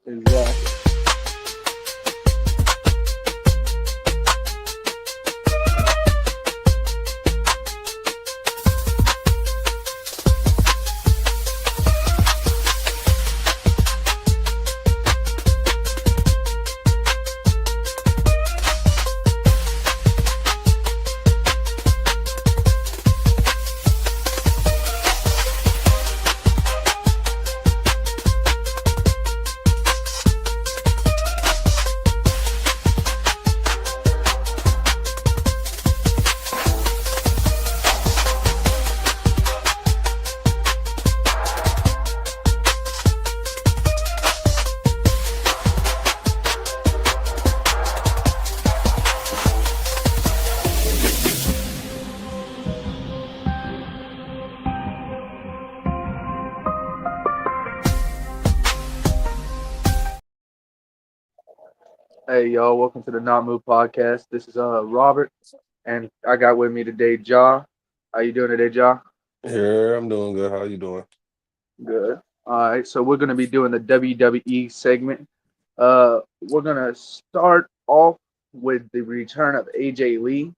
Exactly. Hey y'all, welcome to the Not Move podcast. This is Robert, and I got with me today Ja. How you doing today, Ja? Yeah, I'm doing good. How you doing? Good. All right, so we're gonna be doing the WWE segment. We're gonna start off with the return of AJ Lee.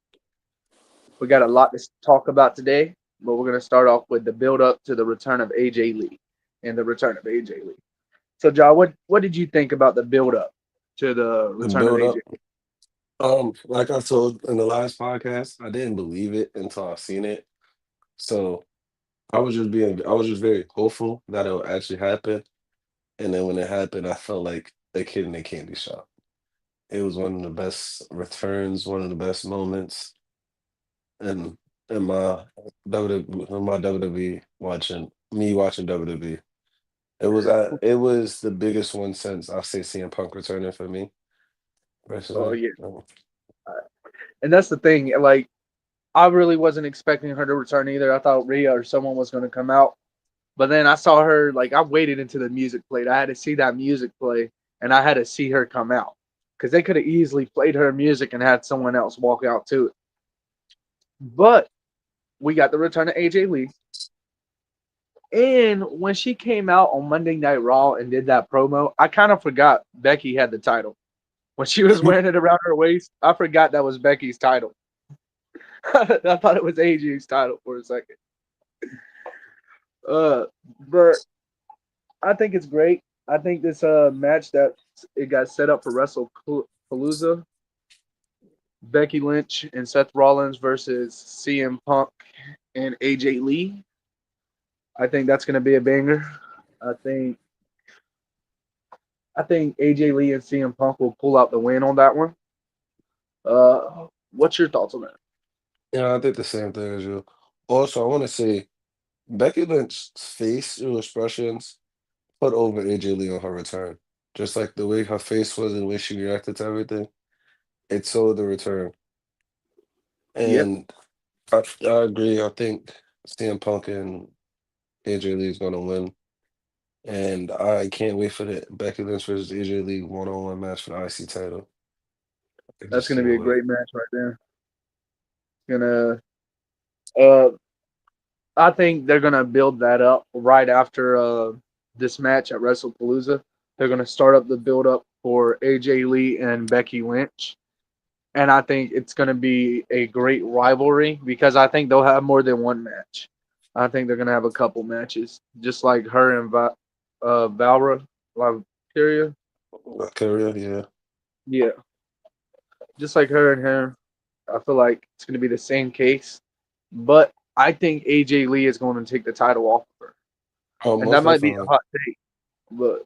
We got a lot to talk about today, but we're gonna start off with the build up to the return of AJ Lee and the return of AJ Lee. So, Ja, what did you think about the build up to the The return of build AJ? up. Like I told in the last podcast, I didn't believe it until I seen it. So I was just very hopeful that it would actually happen. And then when it happened, I felt like a kid in a candy shop. It was one of the best returns, one of the best moments in in my WWE watching WWE. It was the biggest one since I say CM Punk returning for me Oh personally. yeah, and that's the thing. Like, I really wasn't expecting her to return either. I thought Rhea or someone was going to come out. But then I saw her, like, I waited until the music played. I had to see that music play, and I had to see her come out. Because they could have easily played her music and had someone else walk out to it. But we got the return of AJ Lee. And when she came out on Monday Night Raw and did that promo, I kind of forgot Becky had the title. When she was wearing it around her waist, I forgot that was Becky's title. I thought it was AJ's title for a second. Uh, but I think it's great. I think this match that it got set up for WrestlePalooza, Becky Lynch and Seth Rollins versus CM Punk and AJ Lee. I think that's going to be a banger. I think I think AJ Lee and CM Punk will pull out the win on that one. What's your thoughts on that? Yeah, I think the same thing as you. Also, I want to say Becky Lynch's facial expressions put over AJ Lee on her return. Just like the way her face was and the way she reacted to everything, it sold the return. Yep, And I agree. I think CM Punk and AJ Lee is going to win. And I can't wait for the Becky Lynch versus AJ Lee one-on-one match for the IC title. I that's just going to can't be a wait. great match right there. Gonna, uh, I think they're gonna build that up right after this match at WrestlePalooza. They're gonna start up the build up for AJ Lee and Becky Lynch, and I think it's gonna be a great rivalry because I think they'll have more than one match. I think they're gonna have a couple matches, just like her and Valra Valkyria. Career, yeah. Yeah, just like her and her. I feel like it's gonna be the same case, but I think AJ Lee is going to take the title off of her, Oh, and that most might be a definitely. hot take, but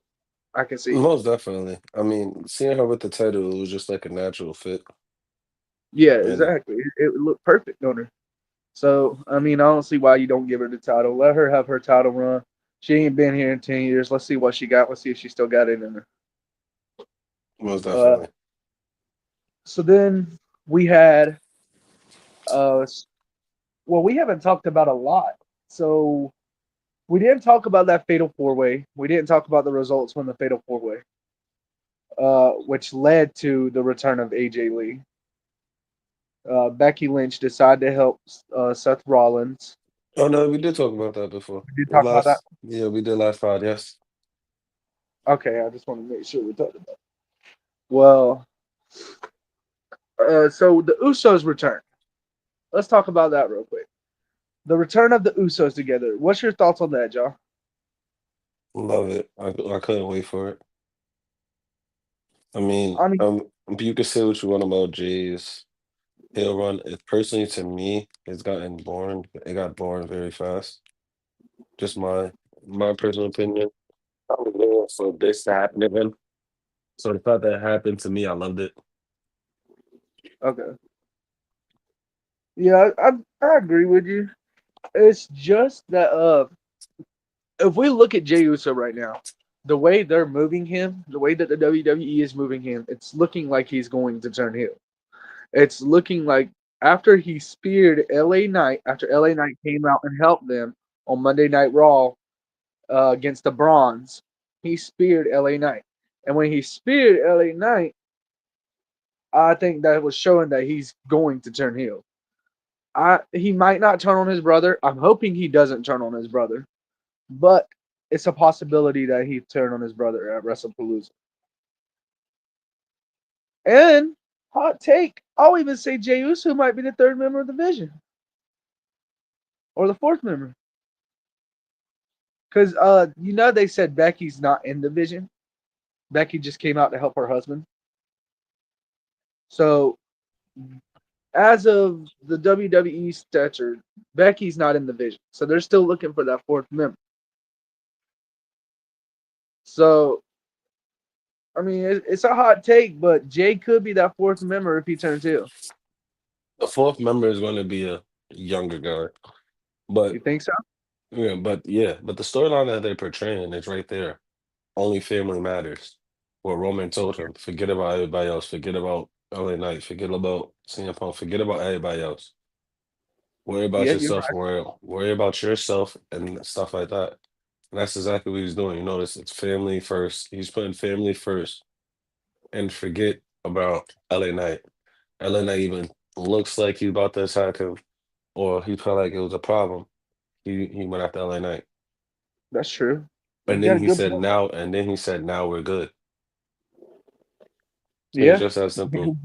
I can see it. Most definitely. I mean, seeing her with the title, it was just like a natural fit. Yeah, And exactly. It would look perfect on her. So, I mean, I don't see why you don't give her the title. Let her have her title run. She ain't been here in 10 years. Let's see what she got. Let's see if she still got it in her. most Uh, definitely. so then we had, uh, well, we haven't talked about a lot. So we didn't talk about that fatal four way. We didn't talk about the results from the fatal four way, which led to the return of AJ Lee. Becky Lynch decided to help Seth Rollins. Oh no, we did talk about that before. We did talk about that. Yeah, we did last pod, yes. Okay, I just want to make sure we're talking about. Well, so the Usos return. Let's talk about that real quick. The return of the Usos together. What's your thoughts on that, John? Love it. I couldn't wait for it. I mean, I mean, you can say what you want about Jay's heel run. It personally to me, it's gotten boring. It got boring very fast. Just my personal opinion. I was there for this to happen again. So the fact that it happened to me, I loved it. okay. Yeah, I agree with you. It's just that if we look at Jey Uso right now, the way they're moving him, the way that the WWE is moving him, it's looking like he's going to turn heel. It's looking like after he speared LA Knight, after LA Knight came out and helped them on Monday Night Raw against the Bronze, he speared LA Knight. And when he speared LA Knight, I think that was showing that he's going to turn heel. He might not turn on his brother. I'm hoping he doesn't turn on his brother, but it's a possibility that he turned on his brother at WrestlePalooza. And hot take, I'll even say Jey Uso might be the third member of the Vision or the fourth member, because they said Becky's not in the Vision. Becky just came out to help her husband. So as of the WWE stature, Becky's not in the Vision. So they're still looking for that fourth member. So I mean, it's a hot take, but Jay could be that fourth member if he turns heel. The fourth member is going to be a younger guy, You but think so? but the storyline that they're portraying is right there. Only family matters. What Roman told him. Forget about everybody else. Forget about LA Knight. Forget about CM Punk. Forget about everybody else. Worry about Yeah, you're yourself. right. Worry about yourself and stuff like that. And that's exactly what he's doing. You notice it's family first. He's putting family first and forget about LA Knight. LA Knight even looks like he's about to attack him, or he felt like it was a problem. He went after LA Knight. That's true. You And got then a he good said point. now, and then he said now we're good. It's Yeah. just that simple.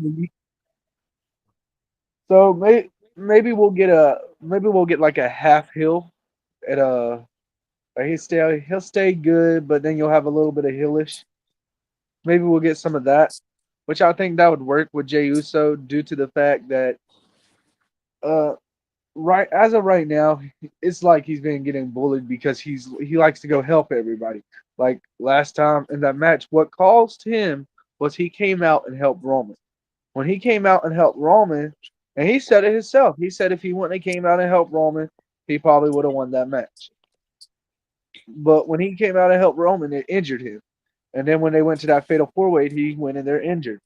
So maybe we'll get like a half hill at he'll stay good, but then you'll have a little bit of hillish. Maybe we'll get some of that, which I think that would work with Jey Uso due to the fact that uh right as of right now, it's like he's been getting bullied because he likes to go help everybody. Like last time in that match, what caused him was he came out and helped Roman. When he came out and helped Roman, and he said it himself, he said if he wouldn't have came out and helped Roman, he probably would have won that match. But when he came out and helped Roman, it injured him. And then when they went to that fatal four way, he went in there injured.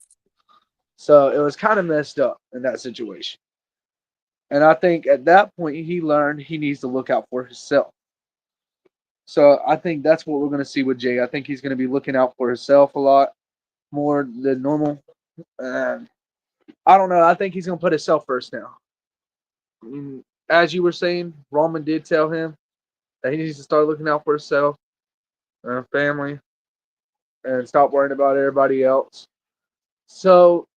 So it was kind of messed up in that situation. And I think at that point he learned he needs to look out for himself. So I think that's what we're going to see with Jay. I think he's going to be looking out for himself a lot more than normal. And I don't know. I think he's going to put himself first now. As you were saying, Roman did tell him that he needs to start looking out for himself and family and stop worrying about everybody else. So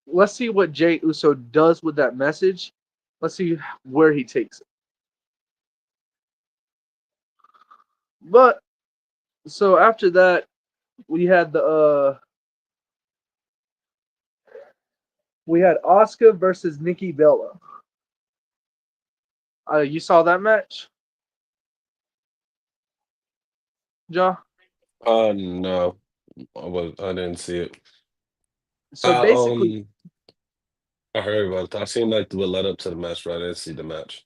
let's see what Jay Uso does with that message. Let's see where he takes it. But so after that, we had we had Oscar versus Nikki Bella. You saw that match, John? No, I didn't see it. So I basically, um I heard about it. I seen like the led up to the match, but I didn't see the match.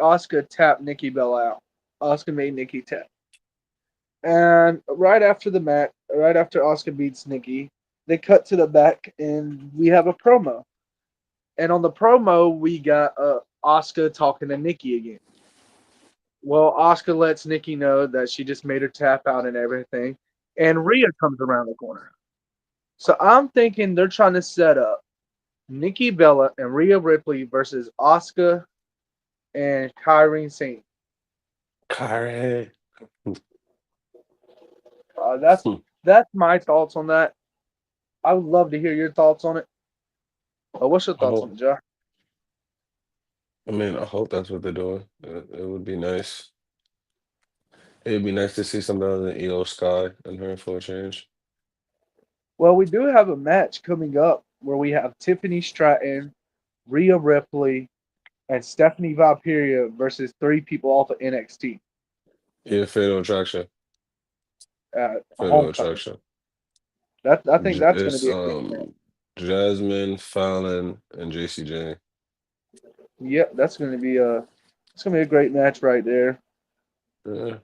Oscar tapped Nikki Bella out. Oscar made Nikki tap, and right after the match, right after Oscar beats Nikki, they cut to the back, and we have a promo. And on the promo, we got Oscar talking to Nikki again. Well, Oscar lets Nikki know that she just made her tap out and everything, and Rhea comes around the corner. So I'm thinking they're trying to set up Nikki Bella and Rhea Ripley versus Oscar and Kyrene Sane. Kyrie. Uh, that's Hmm. that's my thoughts on that. I would love to hear your thoughts on it. What's your I thoughts on hope. it, Josh? I mean, I hope that's what they're doing. It would be nice. It'd be nice to see something other than Io Sky and her for a change. Well, we do have a match coming up where we have Tiffany Stratton, Rhea Ripley, and Stephanie Valkyria versus three people off of NXT Yeah, Fatal Attraction. at Fatal Homecoming. Attraction. I think that's going to It's be a great match. Jasmine, Fallon, and JCJ. Yep, it's going to be a great match right there. Yeah.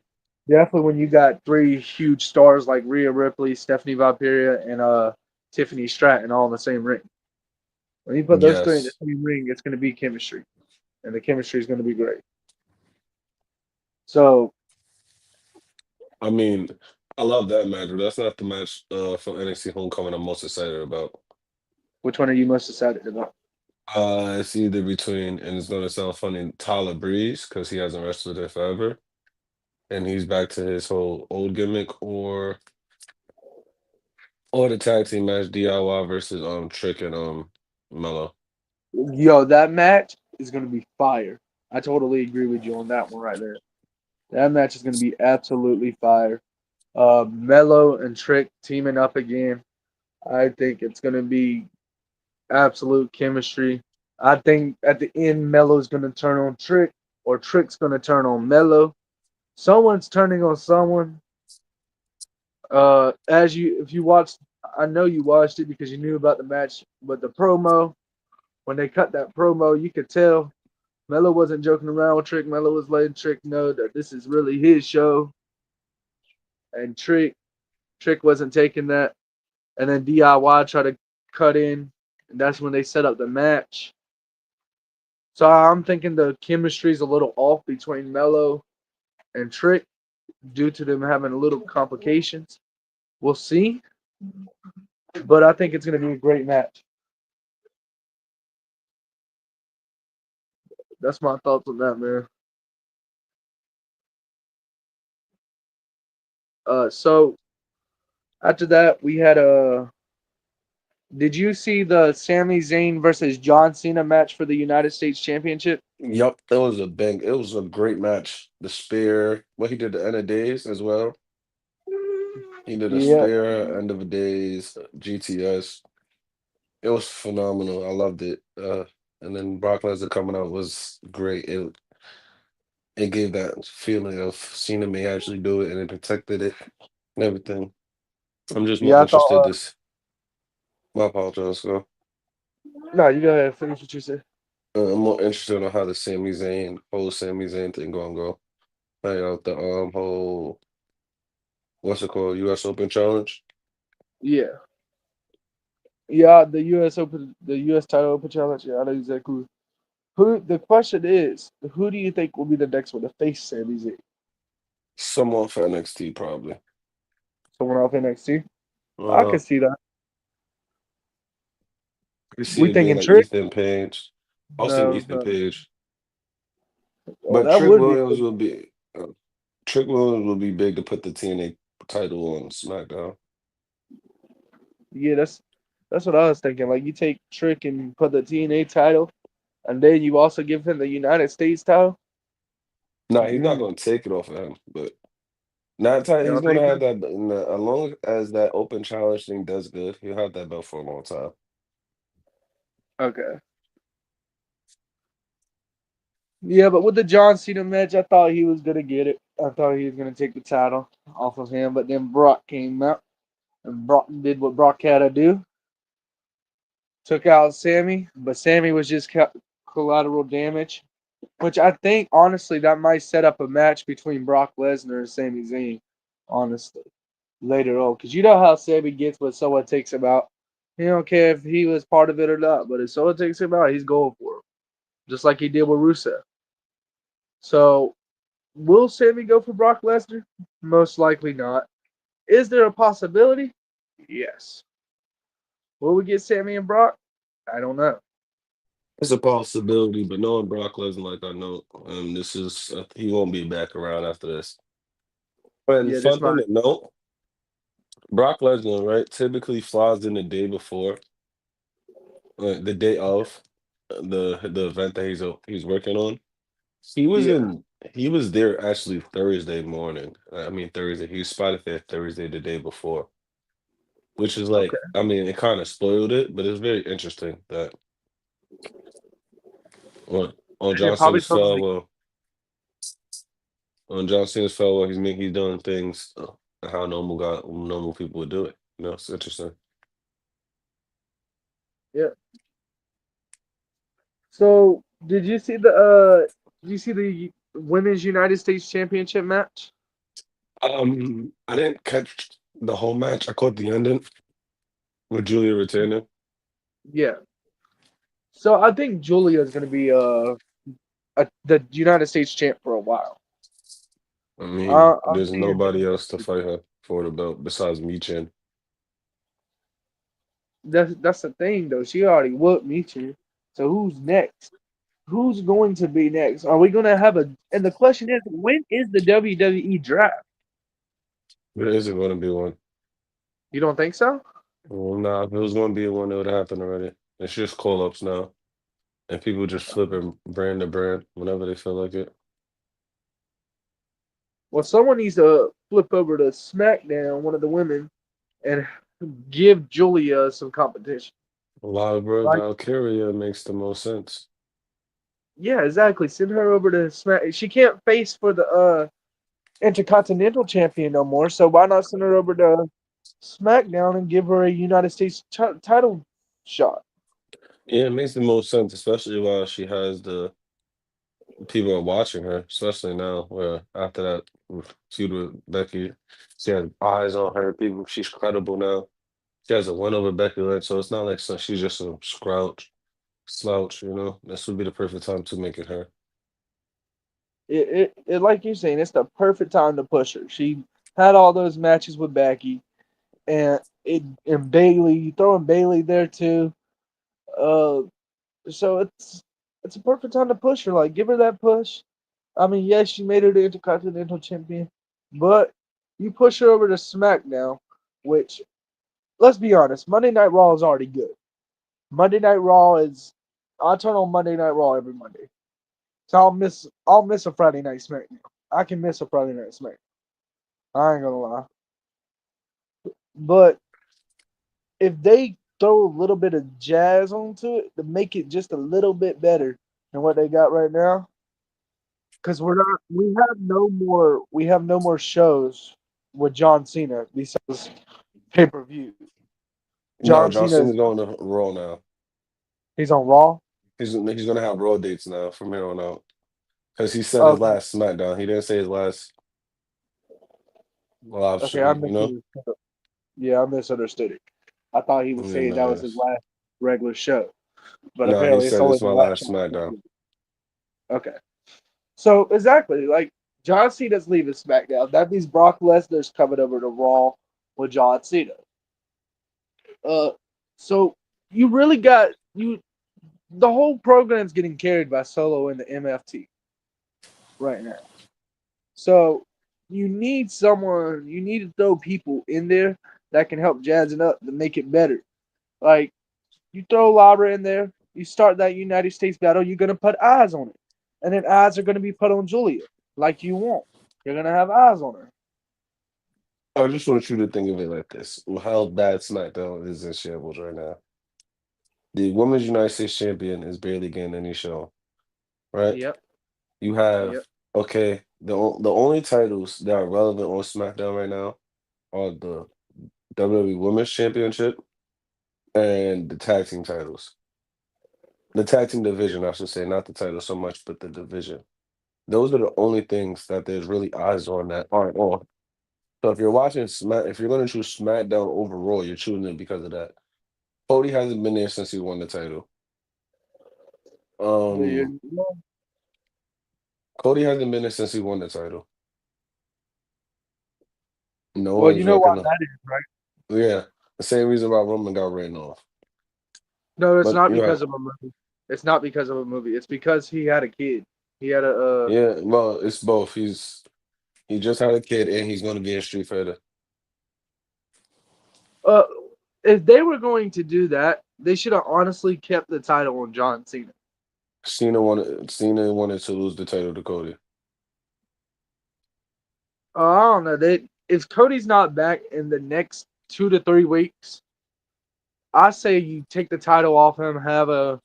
Definitely when you got three huge stars like Rhea Ripley, Stephanie Valkyria, and Tiffany Stratton all in the same ring. When you put those three in the Yes. same ring, it's going to be chemistry, and the chemistry is going to be great. So, I mean, I love that match, but that's not the match from NXT Homecoming I'm most excited about. which one are you most excited about? It's either between, and it's gonna sound funny, Tyler Breeze, because he hasn't wrestled there forever, and he's back to his whole old gimmick, or the tag team match DIY versus Trick and Mello. Yo, that match is going to be fire. I totally agree with you on that one right there. That match is going to be absolutely fire. Mello and Trick teaming up again. I think it's going to be absolute chemistry. I think at the end, Mello's going to turn on Trick, or Trick's going to turn on Mello. Someone's turning on someone. If you watched, I know you watched it because you knew about the match, but the promo, when they cut that promo, you could tell Mello wasn't joking around with Trick. Mello was letting Trick know that this is really his show, and Trick wasn't taking that. And then DIY tried to cut in, and that's when they set up the match. So I'm thinking the chemistry is a little off between Mello and Trick due to them having a little complications. We'll see, but I think it's going to be a great match. That's my thoughts on that, man. So after that, we had a. Did you see the Sami Zayn versus John Cena match for the United States Championship? Yep, it was a great match. The spear, what he did the end of days as well. He did a Yeah, spear, end of days, GTS. It was phenomenal. I loved it. And then Brock Lesnar coming out was great. It gave that feeling of Cena may actually do it, and it protected it and everything. I'm just more yeah. I interested. thought. This my apologies. So, No, you go ahead. Finish what you said. I'm more interested on how the whole Sami Zayn thing gonna go. Like out the whole what's it called, U.S. Open Challenge. Yeah, yeah. The U.S. Open, the U.S. Title Open Challenge. Yeah, I know exactly. Who? The question is, who do you think will be the next one to face Sami Zayn? Someone for NXT probably. Someone off NXT. I Uh, could see that. you see We it being thinking like Trick? Ethan Page. I was thinking No, Ethan no. Page, Oh, but that would be. Good. Trick Williams will be big to put the TNA title on SmackDown. Yeah, that's what I was thinking. Like you take Trick and put the TNA title, and then you also give him the United States title. No, he's not Mm, going to take it off of him, but not you he's don't going to think have so? that. As long as that open challenge thing does good, he'll have that belt for a long time. Okay. Yeah, but with the John Cena match, I thought he was gonna get it. I thought he was gonna take the title off of him, but then Brock came out and Brock did what Brock had to do, took out Sammy, but Sammy was just collateral damage, which I think honestly that might set up a match between Brock Lesnar and Sami Zayn, honestly, later on, because you know how Sammy gets when someone takes him out. He don't care if he was part of it or not, but if someone takes him out, he's going for him, just like he did with Rusev. So will Sammy go for Brock Lesnar? Most likely not. Is there a possibility? Yes. Will we get Sammy and Brock? I don't know. It's a possibility, but knowing Brock Lesnar like I know, this is he won't be back around after this. And Yeah, this fun thing might. to note. Brock Lesnar, right, typically flies in the day before, the day of the event that he's working on. He was Yeah. in he was there actually Thursday morning. I mean Thursday. He was spotted there Thursday the day before, which is Okay. like, I mean, it kind of spoiled it, but it's very interesting that on on And they John probably Cena's told him. farewell, on John Cena's farewell, he's doing things how normal people would do it. You know, it's interesting. Yeah. So did you see the women's United States Championship match? I didn't catch the whole match. I caught the ending with Julia retaining. Yeah. So I think Julia is going to be the United States champ for a while. I mean, I'm there's seeing nobody else to fight her for the belt besides Michin. that's the thing though. She already whooped Michi. So who's next? Who's going to be next? Are we going to have a? And the question is, when is the WWE draft? There isn't going to be one. You don't think so? Well, nah, if it was going to be one, it would have happened already. It's just call ups now, and people just flipping brand to brand whenever they feel like it. Well, someone needs to flip over to SmackDown, one of the women, and give Julia some competition. Lyra Like, Valkyria makes the most sense. yeah, exactly. Send her over to Smack. She can't face for the Intercontinental Champion no more. So why not send her over to SmackDown and give her a United States title shot? Yeah, it makes the most sense, especially while she has the people are watching her, especially now, where after that feud with Becky, she has eyes on her. People, she's credible now. She has a win over Becky Lynch, so it's not like she's just a slouch. You know, this would be the perfect time to make it her. It like you're saying, it's the perfect time to push her. She had all those matches with Becky, and Bailey. You throwing Bailey there too. Uh, so it's a perfect time to push her. Like, give her that push. I mean, yes, she made her the Intercontinental Champion, but you push her over to SmackDown, which, let's be honest, Monday Night Raw is already good. Monday Night Raw is. I turn on Monday Night Raw every Monday, so I'll miss a Friday Night SmackDown. I can miss a Friday Night SmackDown. I ain't gonna lie, but if they throw a little bit of jazz onto it to make it just a little bit better than what they got right now, because we have no more shows with John Cena besides pay-per-view. No, John John Cena Cena's going to Raw now. he's on Raw. He's gonna have Raw dates now from here on out because he said his Okay, last SmackDown. He didn't say his last live okay, show. You know, yeah, I misunderstood it. I thought he was yeah, saying that was his last regular show, but no, he apparently it's said only it's the my last last SmackDown. show. Okay, so exactly like John Cena's leaving SmackDown. That means Brock Lesnar's coming over to Raw with John Cena. Uh, so you really got you. The whole program's getting carried by Solo and the MFT right now. So you need someone. You need to throw people in there that can help jazz it up to make it better. Like you throw Labra in there, you start that United States battle. You're gonna put eyes on it, and then eyes are gonna be put on Julia, like you want. You're gonna have eyes on her. I just want you to think of it like this: how bad SmackDown is in shambles right now. The Women's United States Champion is barely getting any show, right? Yep. You have Yep. okay, the only titles that are relevant on SmackDown right now are the WWE Women's Championship and the tag team titles. The tag team division, I should say, not the title so much, but the division. Those are the only things that there's really eyes on that aren't on. So if you're watching if you're going to choose SmackDown overall, you're choosing it because of that. Cody hasn't been there since he won the title. Um, Cody hasn't been there since he won the title. No Well, one's you know why repping. that is, right? Yeah, the same reason why Roman got ran off. No, it's But not you have, because of a movie. It's not because of a movie. It's because he had a kid. He had a yeah, well, it's both. He just had a kid and he's going to be in Street Fighter. Uh, if they were going to do that, they should have honestly kept the title on John Cena. Cena wanted to lose the title to Cody. I don't know. If Cody's not back in the next 2 to 3 weeks, I say you take the title off him. Have a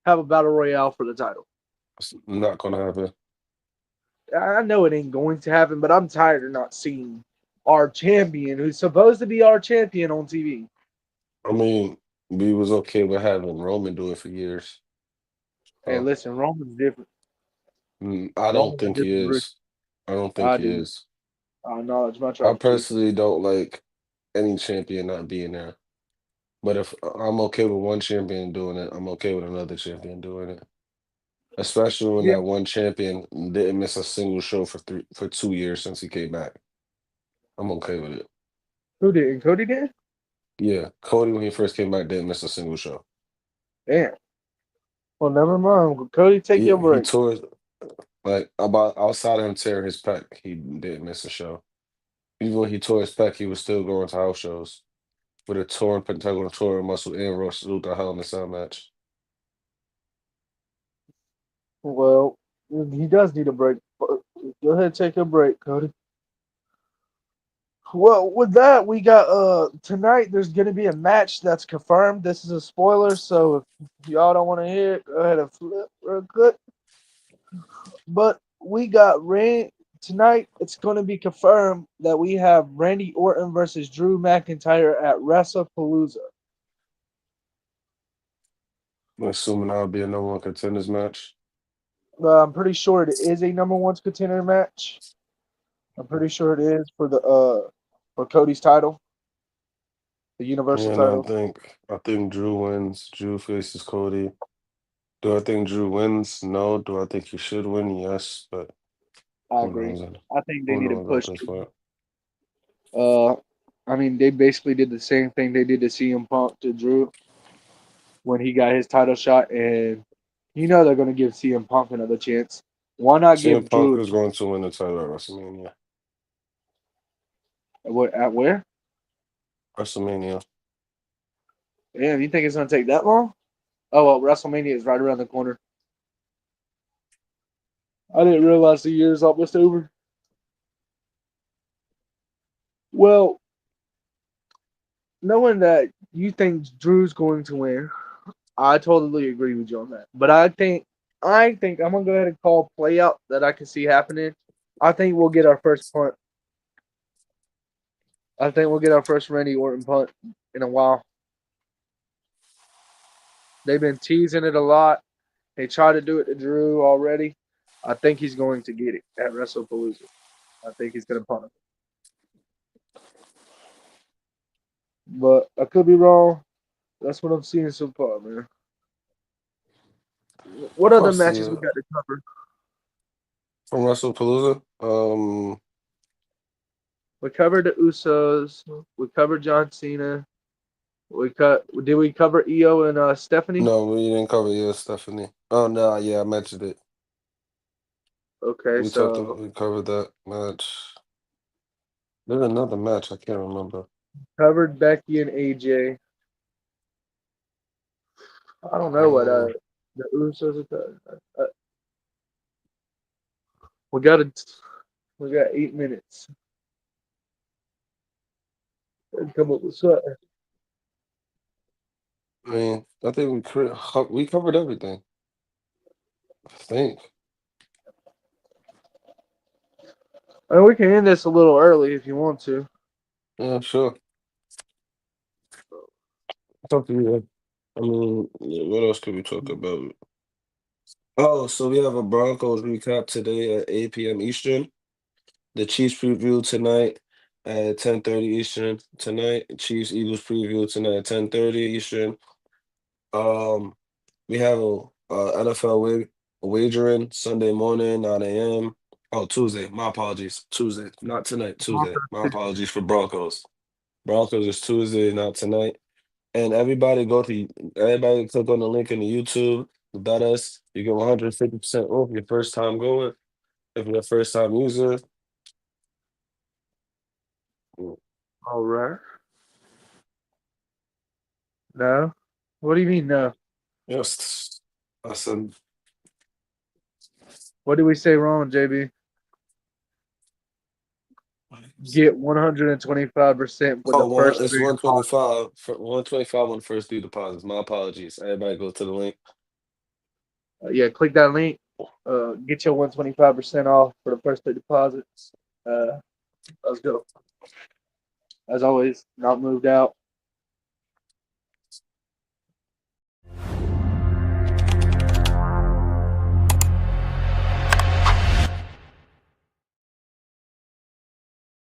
battle royale for the title. It's not gonna happen. I know it ain't going to happen, but I'm tired of not seeing our champion, who's supposed to be our champion, on TV. I mean, we was okay with having Roman do it for years. Hey, So listen, Roman's different. I don't Roman's a think he different breed. is. I don't think I he do. is. I acknowledge my I tribal chief. personally don't like any champion not being there. But if I'm okay with one champion doing it, I'm okay with another champion doing it. Especially when Yeah, that one champion didn't miss a single show for 2 years since he came back. I'm okay with it. who did? And Cody did? Yeah, Cody when he first came back didn't miss a single show. Damn. Well, never mind. Cody, take your He break. tore like about outside of him tearing his pec, he didn't miss a show. Even when he tore his pec, he was still going to house shows with a torn pentagonal torn muscle and Ross Luther Hell in the Cell match. Well, he does need a break. But go ahead, take a break, Cody. Well, with that, we got tonight. There's going to be a match that's confirmed. This is a spoiler, so if y'all don't want to hear it, go ahead and flip real quick. But we got tonight. It's going to be confirmed that we have Randy Orton versus Drew McIntyre at WrestlePalooza. I'm assuming that'll be a number one contenders match. I'm pretty sure it is a number one contender match. I'm pretty sure it is for Cody's title, the Universal And I title. think I think Drew wins. Drew faces Cody. Do I think Drew wins? No. Do I think he should win? Yes. But I who agree. knows? I think they Who need to knows at push. this point? Uh, I mean, they basically did the same thing they did to CM Punk to Drew when he got his title shot, and they're going to give CM Punk another chance. Why not CM give Punk Drew is going to win the title at WrestleMania. at where? WrestleMania. Damn, you think it's going to take that long? Oh well, WrestleMania is right around the corner. I didn't realize the year's almost over. Well, knowing that you think Drew's going to win, I totally agree with you on that. But I think I'm gonna go ahead and call play out that I can see happening. I think we'll get our first punt. I think we'll get our first Randy Orton punt in a while. They've been teasing it a lot. They tried to do it to Drew already. I think he's going to get it at WrestlePalooza. I think he's gonna punt him. But I could be wrong. That's what I'm seeing so far, man. What I'll other see matches we it got to cover? from WrestlePalooza. We covered the Usos. We covered John Cena. Did we cover Io and Stephanie? No, we didn't cover Stephanie. Oh no, yeah, I mentioned it. Okay, so We covered that match. There's another match I can't remember. covered Becky and AJ. I don't know what Um, the Usos we got it. We got 8 minutes. And come up with something. I mean, I think we covered everything. I think. And we can end this a little early if you want to. Yeah, sure. It's up to you. I mean, yeah, what else could we talk about? Oh, so we have a Broncos recap today at 8 p.m. Eastern. The Chiefs preview tonight at 10:30 Eastern. Tonight, Chiefs Eagles preview tonight at 10:30 Eastern. Um, we have a NFL wagering Sunday morning, 9 a.m. Oh, Tuesday. My apologies. Tuesday, not tonight. Tuesday. My apologies for Broncos. Broncos is Tuesday, not tonight. And everybody click on the link in the YouTube. About us. You get 150% off your first time going. If you're a first time user, mm, All right. No. What do you mean no? Yes. I said, What did we say wrong, JB? Get 125% for oh, the first it's three deposits. 125 for 125 on the first three deposits. My apologies. Everybody go to the link. Yeah, click that link. Get your 125% off for the first three deposits. Let's go. As always, not moved out.